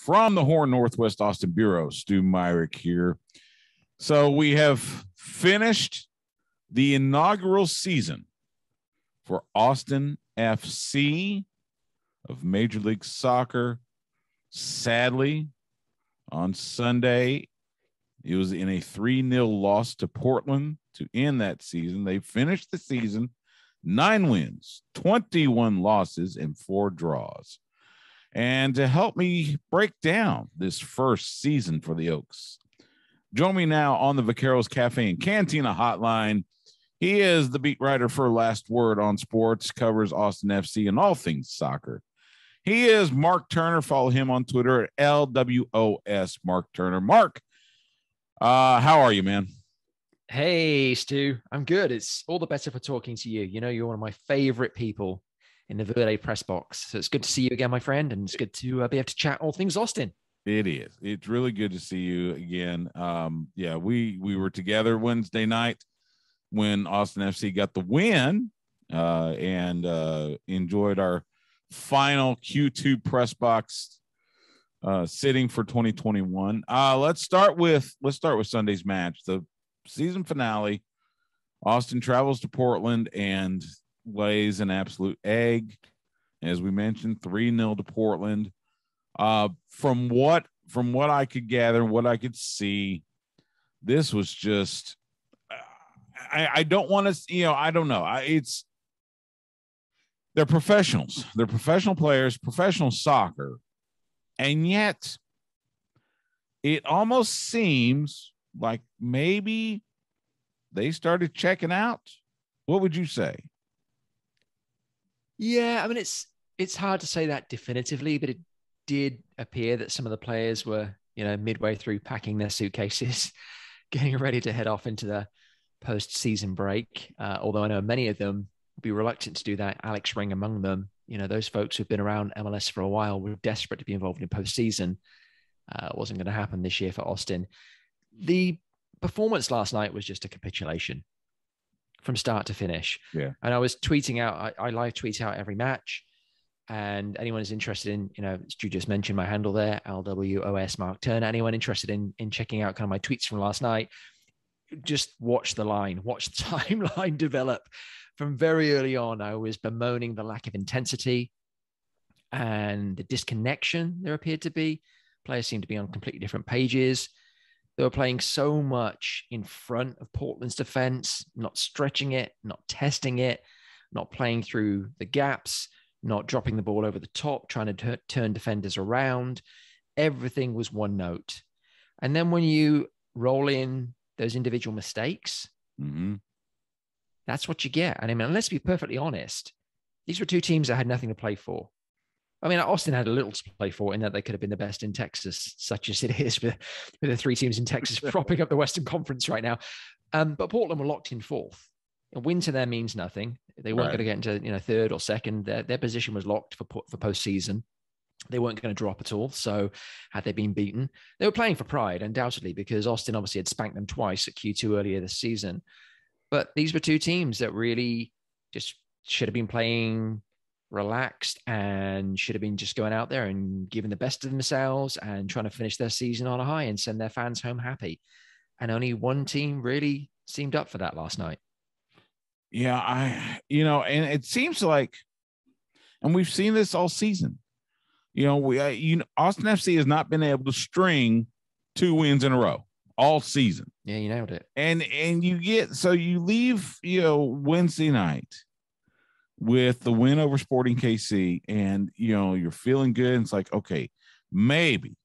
from the Horn Northwest Austin Bureau. Stu Myrick here. So we have finished the inaugural season for Austin FC of Major League Soccer. Sadly, on Sunday, it was in a 3-0 loss to Portland to end that season. They finished the season 9 wins, 21 losses, and 4 draws. And to help me break down this first season for the Oaks, join me now on the Vaqueros Cafe and Cantina hotline. He is the beat writer for Last Word on Sports, covers Austin FC and all things soccer. He is Mark Turner. Follow him on Twitter at LWOS Mark Turner. Mark, how are you, man? Hey, Stu. I'm good. It's all the better for talking to you. You know, you're one of my favorite people in the Verde press box. So it's good to see you again, my friend. And it's good to be able to chat all things Austin. It is. It's really good to see you again. We were together Wednesday night when Austin FC got the win and enjoyed our final Q2 press box sitting for 2021. Let's start with Sunday's match. The season finale. Austin travels to Portland and lays an absolute egg. As we mentioned, 3-0 to Portland. From what I could gather, what I could see, this was just I don't want to, I don't know. They're professionals. They're professional players, professional soccer. And yet it almost seems like maybe they started checking out. What would you say? Yeah, I mean, it's hard to say that definitively, but it did appear that some of the players were, midway through packing their suitcases, getting ready to head off into the post-season break. Although I know many of them would be reluctant to do that. Alex Ring among them. Those folks who've been around MLS for a while were desperate to be involved in postseason. It wasn't going to happen this year for Austin. The performance last night was just a capitulation from start to finish. Yeah. And I was tweeting out, I live tweet out every match. And anyone is interested in, Stu just mentioned my handle there, LWOS Mark Turner. Anyone interested in checking out kind of my tweets from last night, just watch the timeline develop. From very early on, I was bemoaning the lack of intensity and the disconnection there appeared to be. Players seemed to be on completely different pages. They were playing so much in front of Portland's defense, not stretching it, not testing it, not playing through the gaps, not dropping the ball over the top, trying to turn defenders around. Everything was one note. And then when you roll in those individual mistakes, that's what you get. And I mean, let's be perfectly honest, these were two teams that had nothing to play for. I mean, Austin had a little to play for in that they could have been the best in Texas, such as it is with the 3 teams in Texas propping up the Western Conference right now. But Portland were locked in 4th. A win to them means nothing. They weren't going to get into 3rd or 2nd. Their position was locked for postseason. They weren't going to drop at all. So had they been beaten, they were playing for pride, undoubtedly, because Austin obviously had spanked them twice at Q2 earlier this season. But these were 2 teams that really just should have been playing relaxed and should have been just going out there and giving the best of themselves and trying to finish their season on a high and send their fans home happy. And only one team really seemed up for that last night. Yeah, and it seems like, and we've seen this all season, Austin FC has not been able to string 2 wins in a row all season. Yeah, you nailed it. And you leave, Wednesday night with the win over Sporting KC and, you're feeling good. And it's like, okay, maybe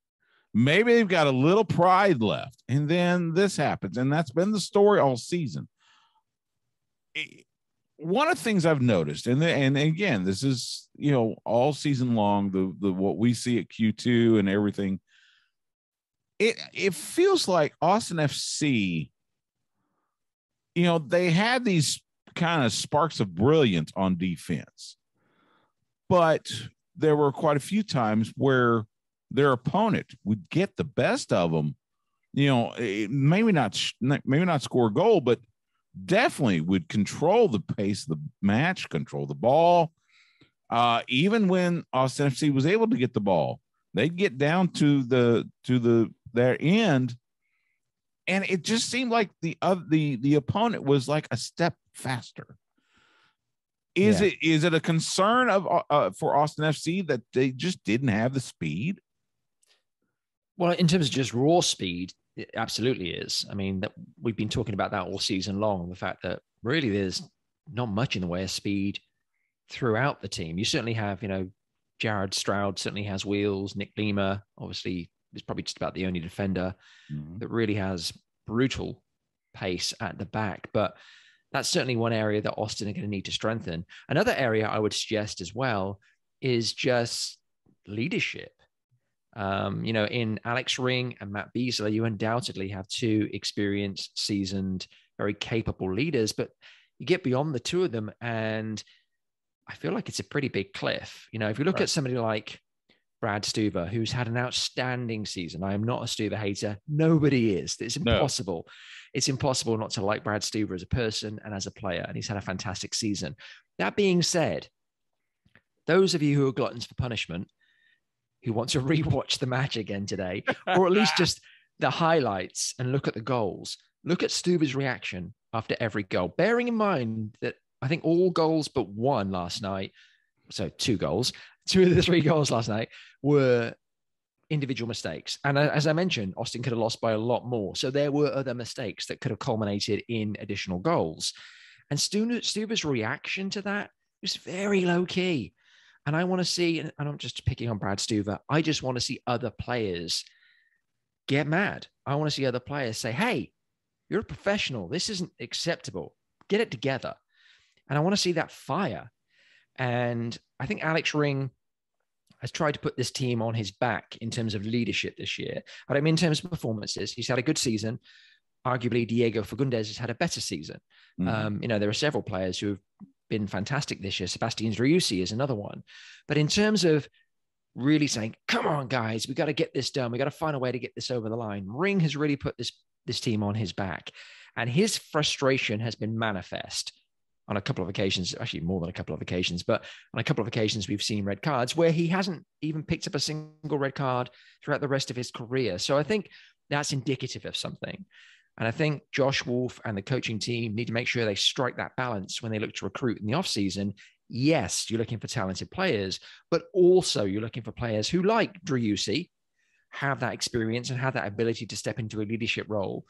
they've got a little pride left. And then this happens. And that's been the story all season. One of the things I've noticed, and again, this is, all season long, the what we see at Q2 and everything, it feels like Austin FC, they had these kind of sparks of brilliance on defense, but there were quite a few times where their opponent would get the best of them, maybe not score a goal, but definitely would control the pace of the match, control the ball. Even when Austin FC was able to get the ball, they'd get down to their end, and it just seemed like the opponent was like a step faster. Is it a concern of for Austin FC that they just didn't have the speed? Well, in terms of just raw speed, it absolutely is. I mean, that we've been talking about that all season long. The fact that really there's not much in the way of speed throughout the team. You certainly have, Jared Stroud certainly has wheels. Nick Lima, obviously, is probably just about the only defender that really has brutal pace at the back. But that's certainly one area that Austin are going to need to strengthen. Another area I would suggest as well is just leadership. In Alex Ring and Matt Beasler, you undoubtedly have two experienced, seasoned, very capable leaders, but you get beyond the two of them, and I feel like it's a pretty big cliff. If you look at somebody like Brad Stuber, who's had an outstanding season. I am not a Stuber hater. Nobody is. It's impossible. No. It's impossible not to like Brad Stuber as a person and as a player, and he's had a fantastic season. That being said, those of you who are gluttons for punishment, who want to rewatch the match again today, or at least just the highlights and look at the goals, look at Stuber's reaction after every goal, bearing in mind that I think all goals but one last night, so two of the three goals last night were individual mistakes. And as I mentioned, Austin could have lost by a lot more. So there were other mistakes that could have culminated in additional goals. And Stuber's reaction to that was very low key. And I want to see, and I'm just picking on Brad Stuber, I just want to see other players get mad. I want to see other players say, hey, you're a professional. This isn't acceptable. Get it together. And I want to see that fire. And I think Alex Ring has tried to put this team on his back in terms of leadership this year. But I mean, in terms of performances, he's had a good season. Arguably, Diego Fagundes has had a better season. There are several players who have been fantastic this year. Sebastian Driussi is another one. But in terms of really saying, come on, guys, we got to get this done. We got to find a way to get this over the line. Ring has really put this team on his back. And his frustration has been manifest on a couple of occasions, actually more than a couple of occasions, but on a couple of occasions we've seen red cards where he hasn't even picked up a single red card throughout the rest of his career. So I think that's indicative of something. And I think Josh Wolf and the coaching team need to make sure they strike that balance when they look to recruit in the offseason. Yes, you're looking for talented players, but also you're looking for players who, like Driussi, have that experience and have that ability to step into a leadership role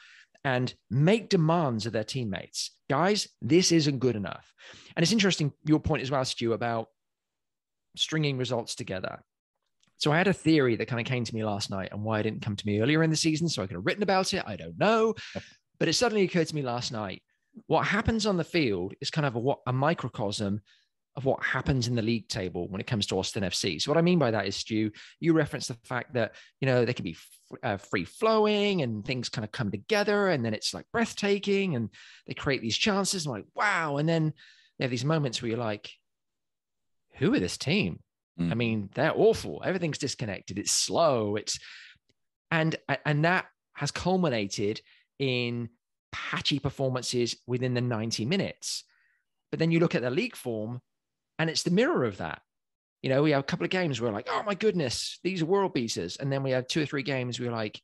and make demands of their teammates. Guys, this isn't good enough. And it's interesting, your point as well, Stu, about stringing results together. So I had a theory that kind of came to me last night, and why it didn't come to me earlier in the season, so I could have written about it, I don't know. But it suddenly occurred to me last night. What happens on the field is kind of a microcosm of what happens in the league table when it comes to Austin FC. So what I mean by that is, Stu, you referenced the fact that, they can be free flowing and things kind of come together, and then it's like breathtaking and they create these chances. And like, wow. And then they have these moments where you're like, who are this team? I mean, they're awful. Everything's disconnected. It's slow. And that has culminated in patchy performances within the 90 minutes. But then you look at the league form, and it's the mirror of that. We have a couple of games where we're like, oh my goodness, these are world beaters. And then we have 2 or 3 games where we're like,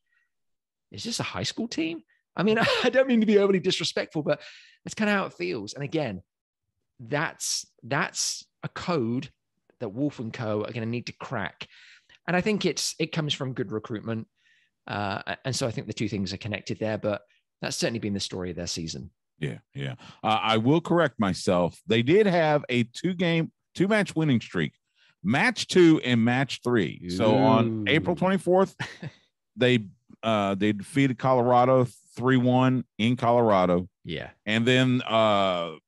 is this a high school team? I mean, I don't mean to be overly disrespectful, but that's kind of how it feels. And again, that's a code that Wolf and Co. are going to need to crack. And I think it comes from good recruitment. And so I think the two things are connected there, but that's certainly been the story of their season. Yeah. I will correct myself. They did have a 2-match winning streak, match 2 and match 3. Ooh. So on April 24th, they defeated Colorado 3-1 in Colorado. Yeah. And then about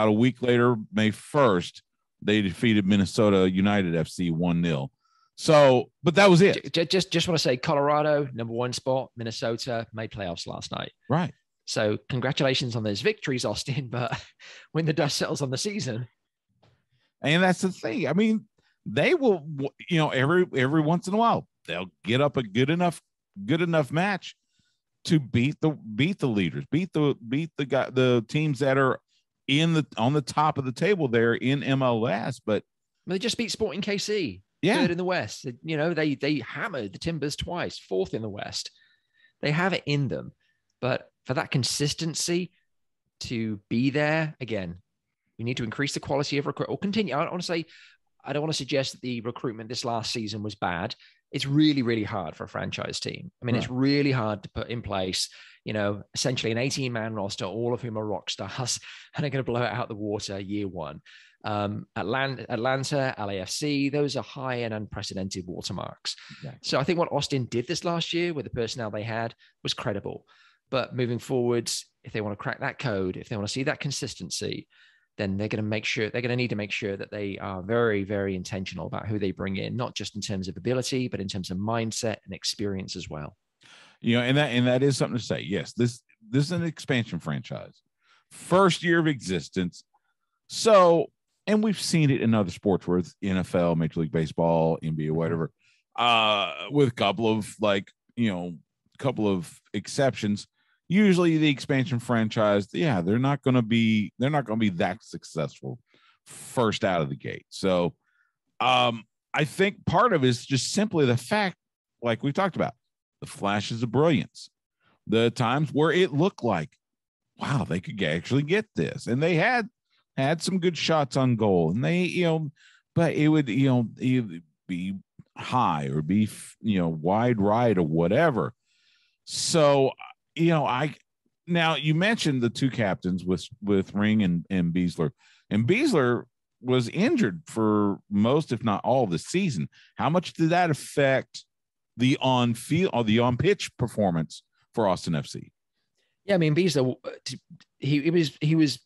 a week later, May 1st, they defeated Minnesota United FC 1-0. So, but that was it. Just want to say Colorado, number 1 spot, Minnesota made playoffs last night. Right. So congratulations on those victories, Austin, but when the dust settles on the season. And that's the thing. I mean, they will, every once in a while, they'll get up a good enough match to beat the leaders, beat the teams that are on the top of the table there in MLS. But they just beat Sporting KC. Yeah. third in the West. You know, they hammered the Timbers twice, fourth in the West. They have it in them. But for that consistency to be there, again, we need to increase the quality of recruit or continue. I don't want to suggest that the recruitment this last season was bad. It's really, really hard for a franchise team. I mean, It's really hard to put in place, you know, essentially an 18-man roster, all of whom are rock stars and are going to blow it out the water year one. Atlanta, LAFC, those are high and unprecedented watermarks. Exactly. So I think what Austin did this last year with the personnel they had was credible. But moving forwards, if they want to crack that code, if they want to see that consistency, then they're going to need to make sure that they are very, very intentional about who they bring in, not just in terms of ability, but in terms of mindset and experience as well. You know, and that is something to say. Yes, this is an expansion franchise, first year of existence. So, and we've seen it in other sports where it's NFL, Major League Baseball, NBA, whatever, with a couple of exceptions. Usually the expansion franchise, they're not going to be that successful first out of the gate. So I think part of it is just simply the fact, like we talked about, the flashes of brilliance, the times where it looked like, wow, they could actually get this. And they had some good shots on goal, and they, but it would, either be high or be, wide right or whatever. So, now you mentioned the two captains with Ring and Beasler, and Beasler was injured for most, if not all, of the season. How much did that affect the on field or the on pitch performance for Austin FC? Yeah, I mean, Beasler, he was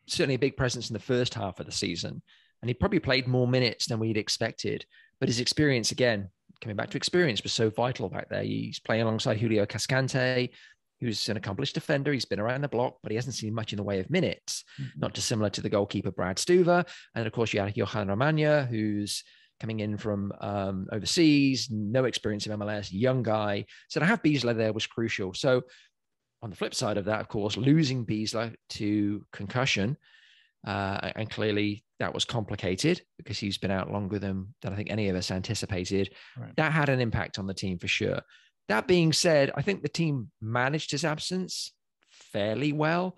certainly a big presence in the first half of the season, and he probably played more minutes than we'd expected. But his experience, again, coming back to experience, was so vital back there. He's playing alongside Julio Cascante, who's an accomplished defender. He's been around the block, but he hasn't seen much in the way of minutes, not dissimilar to the goalkeeper, Brad Stuver. And of course, you had Johan Romagna, who's coming in from overseas, no experience in MLS, young guy. So to have Beasler there was crucial. So on the flip side of that, of course, losing Beasler to concussion, and clearly that was complicated because he's been out longer than I think any of us anticipated. Right. That had an impact on the team for sure. That being said, I think the team managed his absence fairly well,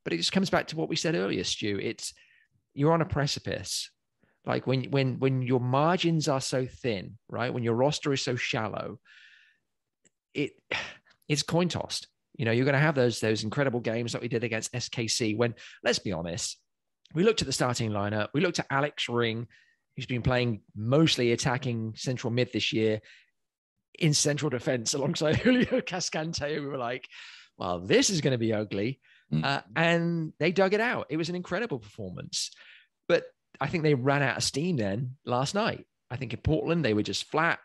but it just comes back to what we said earlier, Stu. You're on a precipice. Like when your margins are so thin, right? When your roster is so shallow, it's coin tossed. You're going to have those incredible games that we did against SKC when, let's be honest, we looked at the starting lineup. We looked at Alex Ring, who's been playing mostly attacking central mid this year in central defense alongside Julio Cascante. We were like, well, this is going to be ugly. And they dug it out. It was an incredible performance. But I think they ran out of steam then last night. I think in Portland, they were just flat.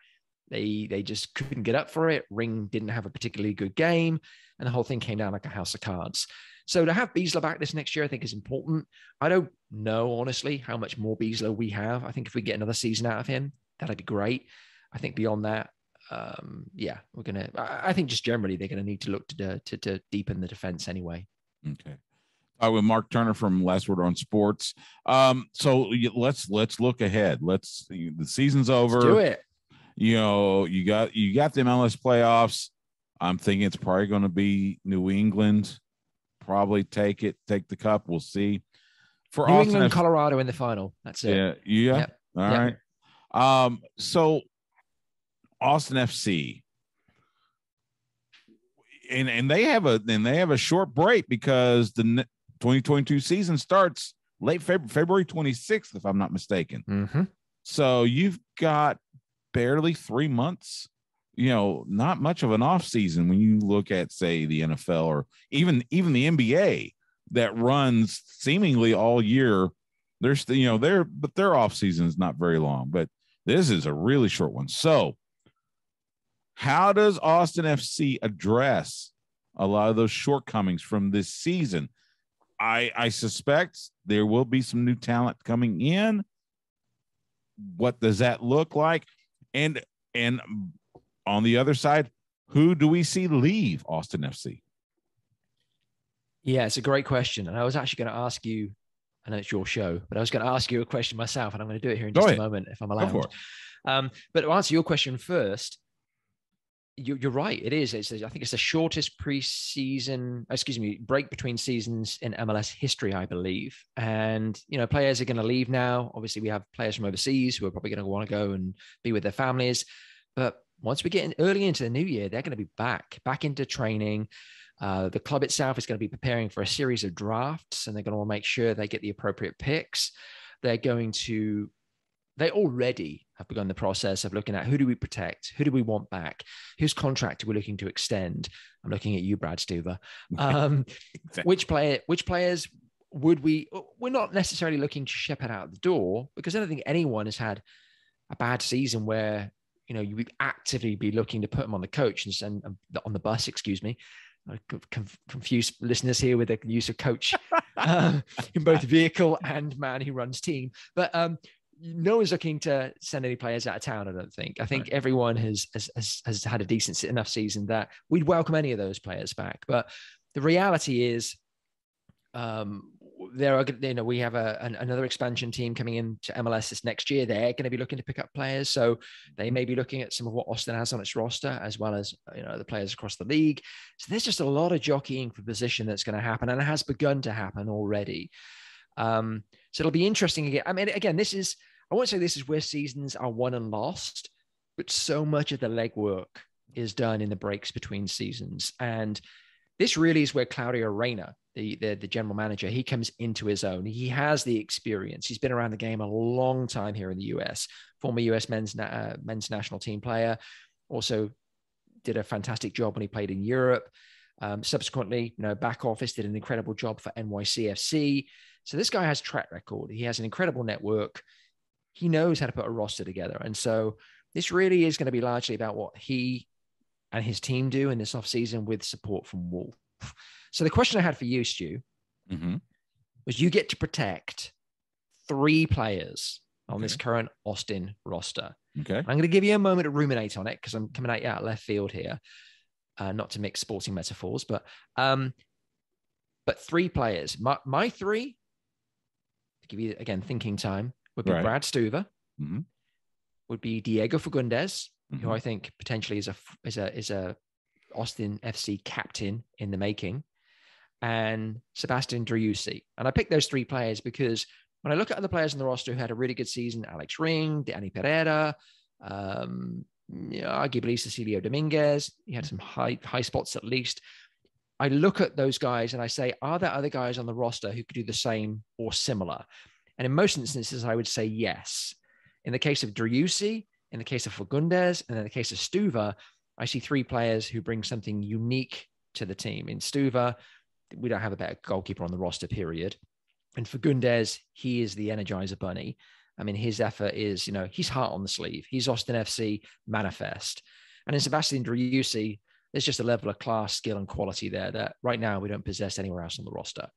They just couldn't get up for it. Ring didn't have a particularly good game, and the whole thing came down like a house of cards. So to have Beasler back this next year, I think is important. I don't know, honestly, how much more Beasler we have. I think if we get another season out of him, that'd be great. I think beyond that, I think just generally they're going to need to look to deepen the defense anyway. Okay. With Mark Turner from Last Word on Sports. So let's look ahead. The season's over. Let's do it. You got the MLS playoffs. I'm thinking it's probably going to be New England. Probably take the cup. We'll see. For New England, Colorado in the final. That's it. Yeah. Yep. All right. So Austin FC, and they have a short break because the 2022 season starts late February 26th, if I'm not mistaken. Mm-hmm. So you've got barely 3 months, not much of an off season when you look at, say, the NFL or even the NBA that runs seemingly all year. There's, their off season is not very long, but this is a really short one. So how does Austin FC address a lot of those shortcomings from this season? I suspect there will be some new talent coming in. What does that look like? And on the other side, who do we see leave Austin FC? Yeah, it's a great question. And I was actually going to ask you, I know it's your show, but I was going to ask you a question myself, and I'm going to do it here in just a moment if I'm allowed. But to answer your question first, you're right. It is. I think it's the shortest break between seasons in MLS history, I believe. And, players are going to leave now. Obviously, we have players from overseas who are probably going to want to go and be with their families. But once we get early into the new year, they're going to be back into training. The club itself is going to be preparing for a series of drafts, and they're going to want to make sure they get the appropriate picks. They already have begun the process of looking at who do we protect, who do we want back, whose contract are we looking to extend. I'm looking at you, Brad Stuver. Which players we're not necessarily looking to shepherd out the door, because I don't think anyone has had a bad season where, you would actively be looking to put them on the coach and on the bus, excuse me. I confuse listeners here with the use of coach in both vehicle and man who runs team. But no one's looking to send any players out of town, I don't think. I think everyone has had a decent enough season that we'd welcome any of those players back. But the reality is, we have another expansion team coming into MLS this next year. They're going to be looking to pick up players. So they may be looking at some of what Austin has on its roster, as well as, the players across the league. So there's just a lot of jockeying for position that's going to happen, and it has begun to happen already. So it'll be interesting again. I mean, again, I won't say this is where seasons are won and lost, but so much of the legwork is done in the breaks between seasons. And this really is where Claudio Reyna, the general manager, he comes into his own. He has the experience. He's been around the game a long time here in the US, former US men's national team player, also did a fantastic job when he played in Europe. Subsequently, back office did an incredible job for NYCFC. So this guy has track record. He has an incredible network. He knows how to put a roster together. And so this really is going to be largely about what he and his team do in this offseason with support from Wolf. So the question I had for you, Stu, was you get to protect 3 players on this current Austin roster. Okay. I'm going to give you a moment to ruminate on it because I'm coming at you out left field here. Not to mix sporting metaphors, but 3 players. My 3, to give you, again, thinking time, would be Brad Stuver, would be Diego Fagundes, who I think potentially is a Austin FC captain in the making, and Sebastian Driussi. And I picked those 3 players because when I look at other players in the roster who had a really good season, Alex Ring, Danny Pereira, arguably Cecilio Dominguez, he had some high spots at least. I look at those guys and I say, are there other guys on the roster who could do the same or similar? And in most instances, I would say yes. In the case of Driussi, in the case of Fagundes, and in the case of Stuver, I see 3 players who bring something unique to the team. In Stuver, we don't have a better goalkeeper on the roster, period. And Fagundes, he is the Energizer Bunny. I mean, his effort is, he's heart on the sleeve. He's Austin FC manifest. And in Sebastian Driussi, there's just a level of class, skill, and quality there that right now we don't possess anywhere else on the roster.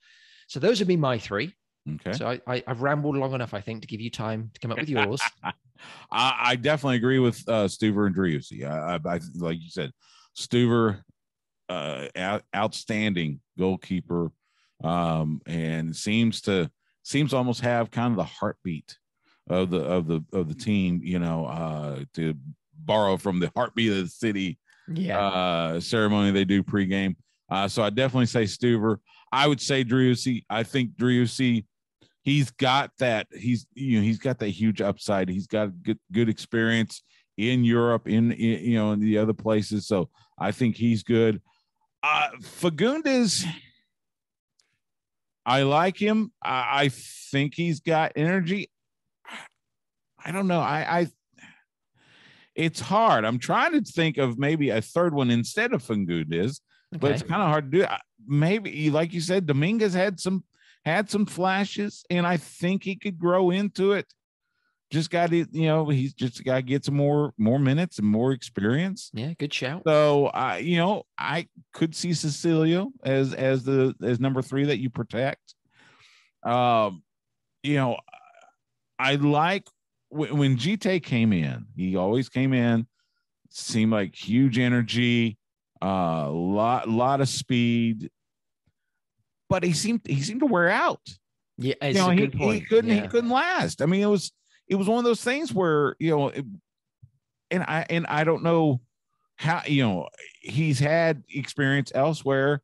So those would be my 3. Okay. So I've rambled long enough, I think, to give you time to come up with yours. I definitely agree with Stuver and Driussi. I like you said, Stuver, outstanding goalkeeper, and seems to almost have kind of the heartbeat of the team. To borrow from the heartbeat of the city ceremony they do pregame. So I definitely say Stuver. I would say Driussi. I think Driussi, he's got that huge upside. He's got good experience in Europe, in the other places. So I think he's good. Fagundes, I like him. I think he's got energy. I don't know. It's hard. I'm trying to think of maybe a third one instead of Fagundes, but it's kind of hard to do. Maybe, like you said, Dominguez had some flashes, and I think he could grow into it. Just got to, he's just got to get some more minutes and more experience. Yeah, good shout. So, I could see Cecilio as number 3 that you protect. I like when Gite came in. He always came in, seemed like huge energy, lot of speed, but he seemed to wear out. Yeah, it's a good point. He couldn't last. I mean, it was one of those things where I don't know how, he's had experience elsewhere,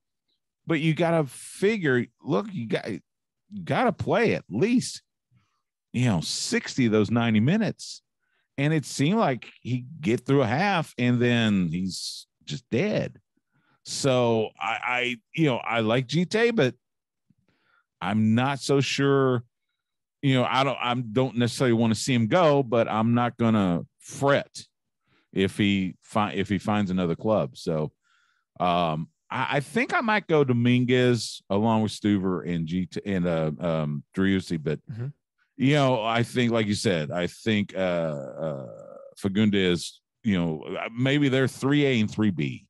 but you got to figure, look, you got to play at least, 60 of those 90 minutes. And it seemed like he get through a half and then he's just dead. So I like GT, but I'm not so sure. I don't necessarily want to see him go, but I'm not gonna fret if he finds another club. So I think I might go Dominguez along with Stuver and GT and Driussi, but I think, like you said, I think Fagundes, maybe they're 3A and 3B.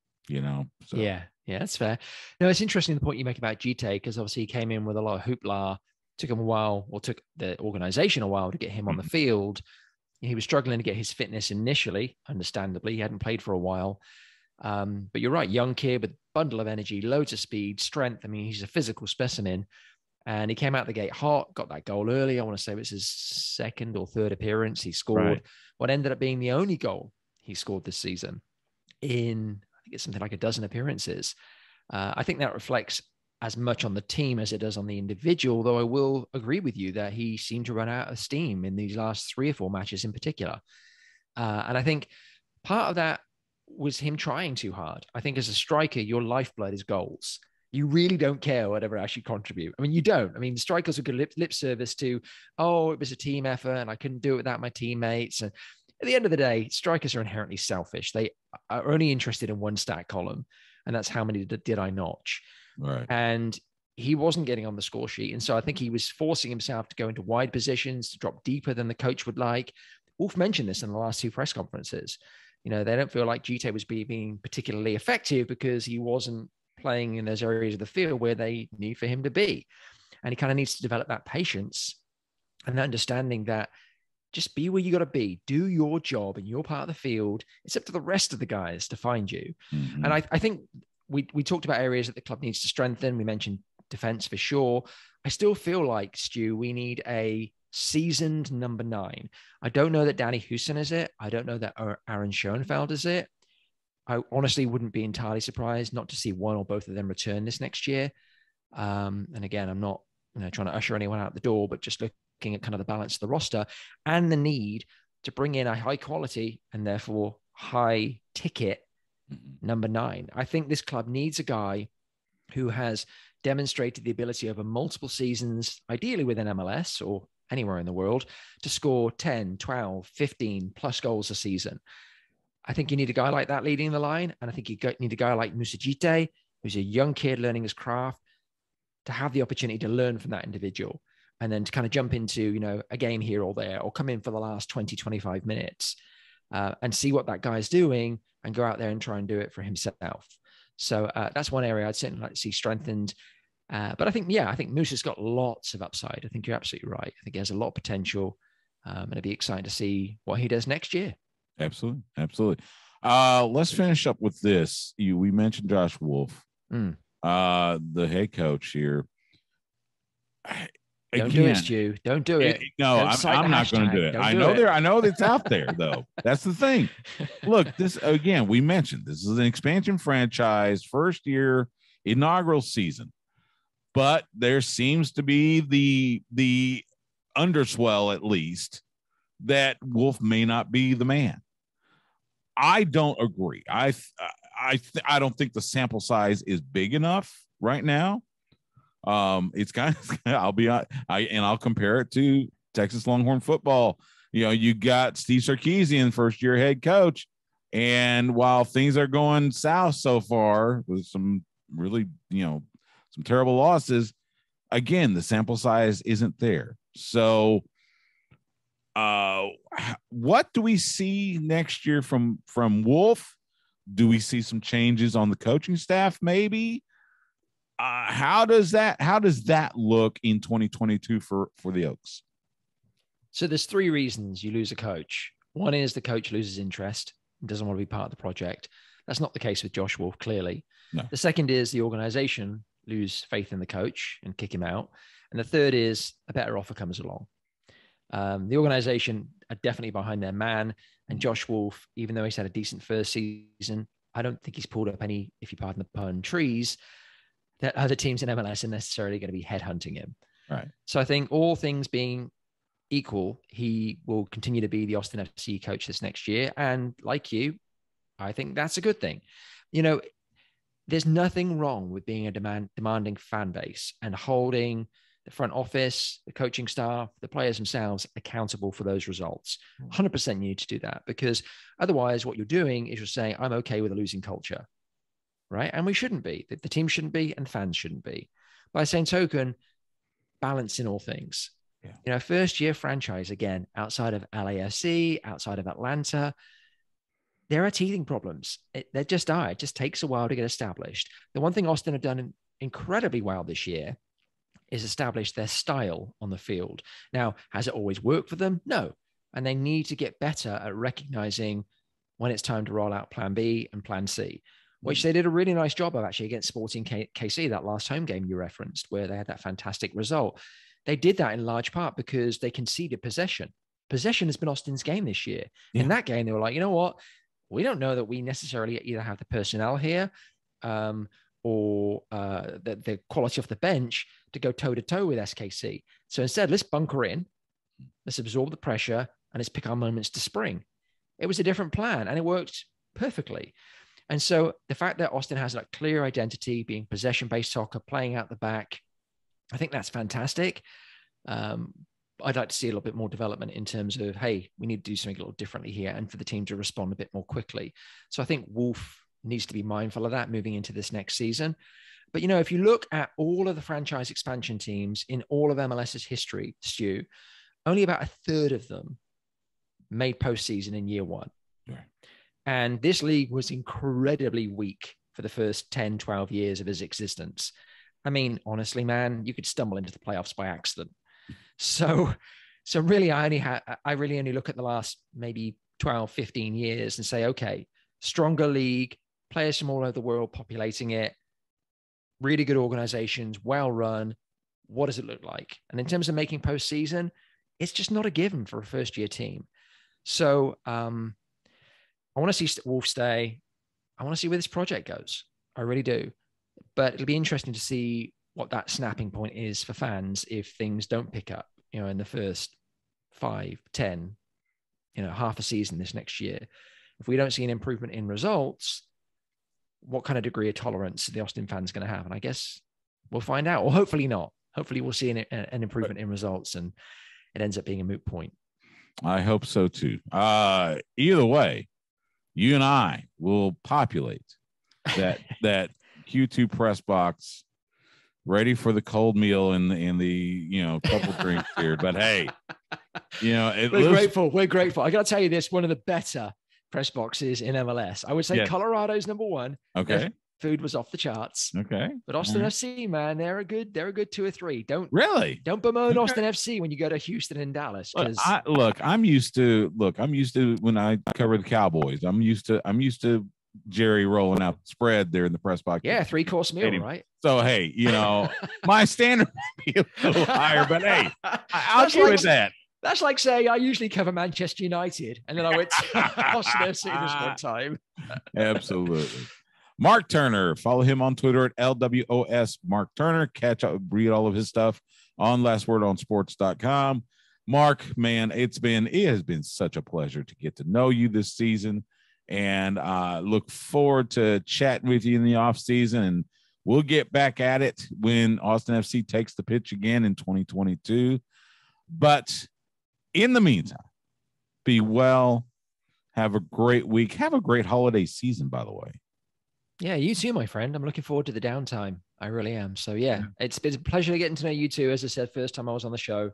So. Yeah, that's fair. No, it's interesting the point you make about GT, because obviously he came in with a lot of hoopla. Took him a while, or took the organization a while to get him on the field. He was struggling to get his fitness initially, understandably. He hadn't played for a while. But you're right, young kid with a bundle of energy, loads of speed, strength. I mean, he's a physical specimen. And he came out the gate hot, got that goal early. I want to say it was his second or third appearance. He scored what ended up being the only goal he scored this season in, I think it's something like a dozen appearances. I think that reflects as much on the team as it does on the individual, though I will agree with you that he seemed to run out of steam in these last 3 or 4 matches in particular. And I think part of that was him trying too hard. I think as a striker, your lifeblood is goals. You really don't care whatever else you contribute. I mean, you don't. I mean, strikers will give lip service to, oh, it was a team effort and I couldn't do it without my teammates. And at the end of the day, strikers are inherently selfish. They are only interested in one stat column, and that's how many did I notch. Right. And he wasn't getting on the score sheet. And so I think he was forcing himself to go into wide positions, to drop deeper than the coach would like. Wolf mentioned this in the last 2 press conferences. They don't feel like GT was being particularly effective because he wasn't playing in those areas of the field where they need for him to be. And he kind of needs to develop that patience and understanding that just be where you got to be, do your job in your part of the field. It's up to the rest of the guys to find you. Mm-hmm. And I think we talked about areas that the club needs to strengthen. We mentioned defense for sure. I still feel like, Stu, we need a seasoned number 9. I don't know that Danny Houston is it. I don't know that Aaron Schoenfeld is it. I honestly wouldn't be entirely surprised not to see one or both of them return this next year. And again, I'm not trying to usher anyone out the door, but just looking at kind of the balance of the roster and the need to bring in a high quality and therefore high ticket number 9. I think this club needs a guy who has demonstrated the ability over multiple seasons, ideally within MLS or anywhere in the world, to score 10, 12, 15 plus goals a season. I think you need a guy like that leading the line. And I think you need a guy like Moussa Djite, who's a young kid learning his craft, to have the opportunity to learn from that individual and then to kind of jump into, a game here or there, or come in for the last 20, 25 minutes and see what that guy's doing and go out there and try and do it for himself. So that's one area I'd certainly like to see strengthened. But I think Moussa's got lots of upside. I think you're absolutely right. I think he has a lot of potential, and it'd be exciting to see what he does next year. Absolutely. Let's finish up with this. We mentioned Josh Wolf, the head coach here. Don't do it, Stu. Don't do it. I'm not going to do it. I know it's out there though. That's the thing. Look, this again, we mentioned this is an expansion franchise, first year, inaugural season, but there seems to be the underswell, at least, that Wolf may not be the man. I don't agree. I don't think the sample size is big enough right now. It's kind of, I'll compare it to Texas Longhorn football. You got Steve Sarkisian, first year head coach, and while things are going south so far with some really, some terrible losses, again, the sample size isn't there. So what do we see next year from Wolf? Do we see some changes on the coaching staff? Maybe. How does that look in 2022 for the Oaks? So there's 3 reasons you lose a coach. One is the coach loses interest and doesn't want to be part of the project. That's not the case with Josh Wolf, clearly. No. The second is the organization lose faith in the coach and kick him out. And the third is a better offer comes along. The organization are definitely behind their man. And Josh Wolf, even though he's had a decent first season, I don't think he's pulled up any, if you pardon the pun, trees that other teams in MLS are necessarily going to be headhunting him. Right. So I think all things being equal, he will continue to be the Austin FC coach this next year. And like you, I think that's a good thing. You know, there's nothing wrong with being a demanding fan base and holding the front office, the coaching staff, the players themselves accountable for those results. 100% you need to do that, because otherwise what you're doing is you're saying, I'm okay with a losing culture, right? And we shouldn't be. The team shouldn't be, and fans shouldn't be. By the same token, balance in all things. Yeah. You know, first year franchise, again, outside of LAFC, outside of Atlanta, there are teething problems. There just are. It just takes a while to get established. The one thing Austin have done incredibly well this year is establish their style on the field. Now, has it always worked for them? No. And they need to get better at recognizing when it's time to roll out plan B and plan C, which they did a really nice job of actually against Sporting KC, that last home game you referenced, where they had that fantastic result. They did that in large part because they conceded possession. Possession has been Austin's game this year. Yeah. In that game, they were like, you know what? We don't know that we necessarily either have the personnel here or the quality off the bench to go toe-to-toe with SKC. So instead, let's bunker in, let's absorb the pressure, and let's pick our moments to spring. It was a different plan, and it worked perfectly. And so the fact that Austin has a clear identity, being possession-based soccer, playing out the back, I think that's fantastic. I'd like to see a little bit more development in terms of, hey, we need to do something a little differently here, and for the team to respond a bit more quickly. So I think Wolf needs to be mindful of that moving into this next season. But, you know, if you look at all of the franchise expansion teams in all of MLS's history, Stu, only about a third of them made postseason in year one. Yeah. And this league was incredibly weak for the first 10, 12 years of its existence. I mean, honestly, man, you could stumble into the playoffs by accident. So really, I really only look at the last maybe 12, 15 years and say, okay, stronger league, players from all over the world populating it, really good organizations, well run. What does it look like? And in terms of making postseason, it's just not a given for a first year team. So I want to see Wolf stay. I want to see where this project goes. I really do. But it'll be interesting to see what that snapping point is for fans if things don't pick up, you know, in the first 5, 10, you know, half a season this next year. If we don't see an improvement in results, what kind of degree of tolerance are the Austin fans going to have? And I guess we'll find out, or hopefully not. Hopefully we'll see an improvement in results and it ends up being a moot point. I hope so too. Either way, you and I will populate that Q2 press box, ready for the cold meal and the you know, couple drinks here. But hey, you know, we're grateful. I got to tell you this, one of the better press boxes in MLS. I would say Colorado's number one. Okay. Their food was off the charts. Okay. But Austin FC, man, they're a good 2 or 3. Don't bemoan Austin FC when you go to Houston and Dallas. I'm used to when I cover the Cowboys. I'm used to Jerry rolling out the spread there in the press box. Yeah, 3-course meal, right? So hey, you know, my standard might be a little higher, but hey, I'll give it that. That's like saying I usually cover Manchester United, and then I went to Austin FC this one time. Absolutely. Mark Turner, follow him on Twitter at LWOS Mark Turner. Read all of his stuff on lastwordonsports.com. Mark, man, it has been such a pleasure to get to know you this season, and look forward to chatting with you in the off season. And we'll get back at it when Austin FC takes the pitch again in 2022. But in the meantime, be well. Have a great week. Have a great holiday season, by the way. Yeah, you too, my friend. I'm looking forward to the downtime. I really am. So, yeah, it's been a pleasure getting to know you too. As I said, first time I was on the show.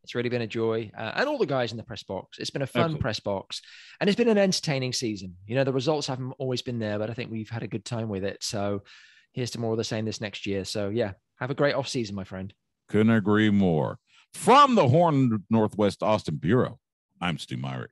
It's really been a joy. And all the guys in the press box. It's been a fun press box. And it's been an entertaining season. You know, the results haven't always been there, but I think we've had a good time with it. So here's to more of the same this next year. So, yeah, have a great off season, my friend. Couldn't agree more. From the Horn Northwest Austin Bureau, I'm Stu Myrick.